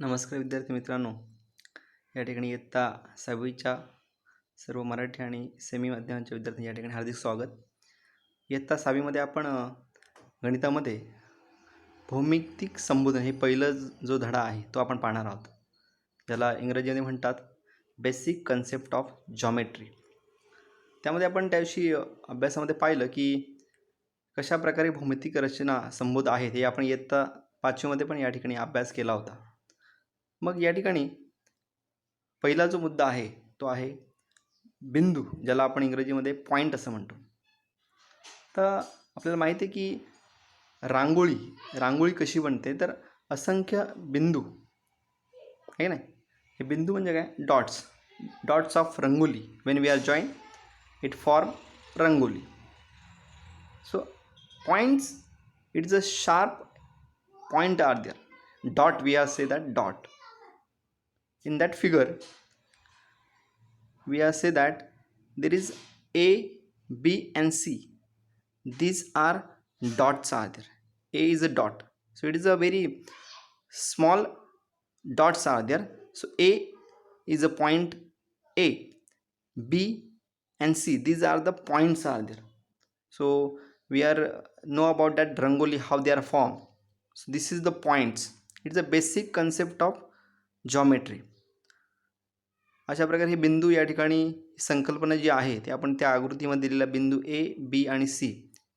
नमस्कार विद्यार्थी मित्रांनो, या ठिकाणी इयत्ता 6वीच्या सर्व मराठी आणि सेमी माध्यमांच्या विद्यार्थ्यांचे या ठिकाणी हार्दिक स्वागत. इयत्ता 6वीमध्ये आपण गणितामध्ये भौमितिक संबोधन हे पहिलं जो धडा आहे तो आपण पाहणार आहोत, ज्याला इंग्रजीमध्ये म्हणतात बेसिक कन्सेप्ट ऑफ जॉमेट्री. त्यामध्ये आपण त्याविषयी अभ्यासामध्ये पाहिलं की कशा प्रकारे भौमितिक रचना संबोध आहेत हे आपण इयत्ता 5वीमध्ये पण या ठिकाणी अभ्यास केला होता. मग या ठिकाणी पहिला जो मुद्दा आहे तो आहे बिंदू, ज्याला आपण इंग्रजीमध्ये पॉईंट असं म्हणतो. तर आपल्याला माहिती आहे की रांगोळी कशी बनते, तर असंख्य बिंदू आहे ना. हे बिंदू म्हणजे काय? Dots of rangoli. When we are join it form rangoli. So points, it is a sharp point are there. Dot, we are say that dot. In that figure we are say that there is A, B and C. These are dots are there. A is a dot, so it is a very small dots are there. So A is a point A, B and C, these are the points are there. So we are know about that rangoli, how they are formed. So this is the points. It's a basic concept of geometry. अशा प्रकारे हे बिंदू या ठिकाणी संकल्पना जी आहे ते आपण त्या आकृतीमध्ये दिलेला बिंदू ए, बी आणि सी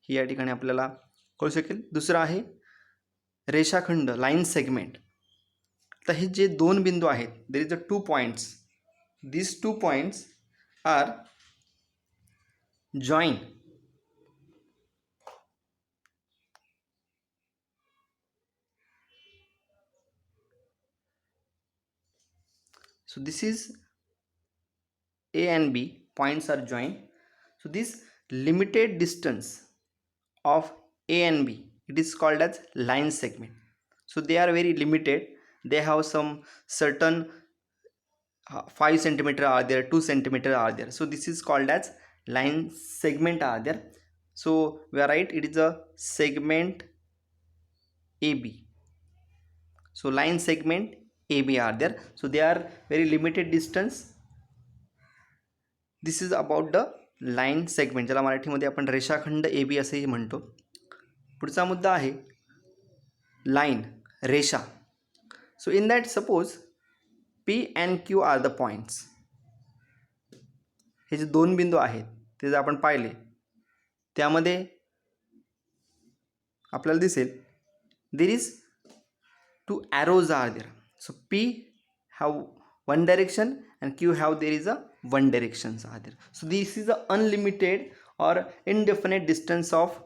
ही या ठिकाणी आपल्याला कळू शकेल. दुसरा आहे रेषाखंड, लाईन सेगमेंट. तर हे जे दोन बिंदू आहेत, there is a 2 points. This 2 points are join. So this is A and B, points are joined. So this limited distance of A and B, it is called as line segment. So they are very limited. They have some certain 5 centimeter are there, 2 centimeter are there. So this is called as line segment are there. So we are right, it is a segment AB. So line segment AB are there. So they are very limited distance. This is about the line segment, ज्याला मराठीमध्ये आपण रेषाखंड AB असेही म्हणतो. पुढचा मुद्दा आहे line, रेषा. So in that suppose P and Q are the points. हे जे दोन बिंदू आहेत ते जर आपण पाहिले, त्यामध्ये आपल्याला दिसेल there is 2 arrows are there. So P have one direction and Q have there is a one directions are there. So this is a unlimited or indefinite distance of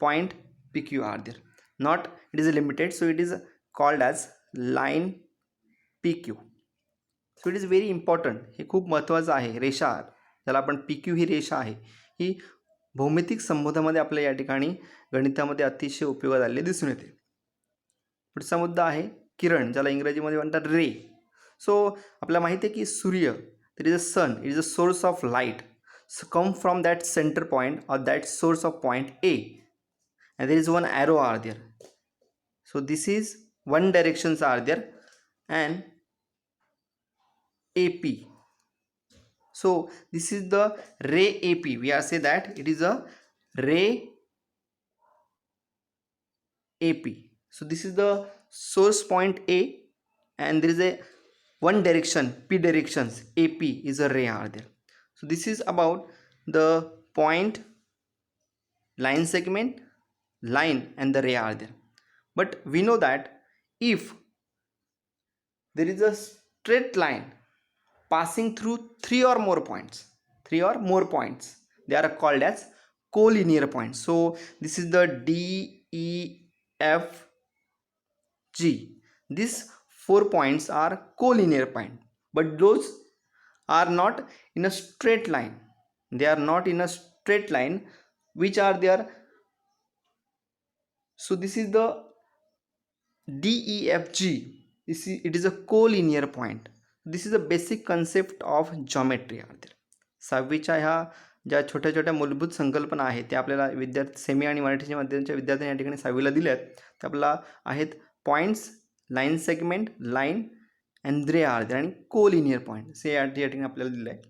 point PQ are there. Not it is a limited, so it is called as line PQ. So it is very important. हे खूप महत्त्वाचं आहे. रेषा, ज्याला आपण PQ ही रेषा आहे, ही भौमितिक संबोधामध्ये आपल्या या ठिकाणी गणितामध्ये अतिशय उपयोगात आलेली दिसून येते. पुढचा मुद्दा आहे किरण, ज्याला इंग्रजीमध्ये म्हणतात रे. सो आपल्याला माहिती आहे की सूर्य, that is a sun, it is a source of light. So come from that centre point or that source of point A and there is one arrow are there. So this is one directions are there and AP. So this is the ray AP. We are say that it is a ray AP. So this is the source point A and there is a one direction, P directions, AP is a ray are there. So this is about the point, line segment, line and the ray are there. But we know that if there is a straight line passing through three or more points, they are called as collinear points. So this is the D, E, F, G. These 4 points are collinear point, but those are not in a straight line. They are not in a straight line. Which are there? So this is the DEFG. It is a collinear point. This is a basic concept of geometry are there. 6वीच्या ह्या ज्या छोट्या छोट्या मूलभूत संकल्पना आहेत त्या आपल्याला विद्यार्थी सेमी आणि मराठीच्या माध्यमाच्या विद्यार्थ्यांनी या ठिकाणी 6वीला दिल्या आहेत. त्या आपल्याला आहेत points, line segment, line and ray are there आणि कोलिनियर पॉईंट से या ठिकाणी आपल्याला दिलं आहे.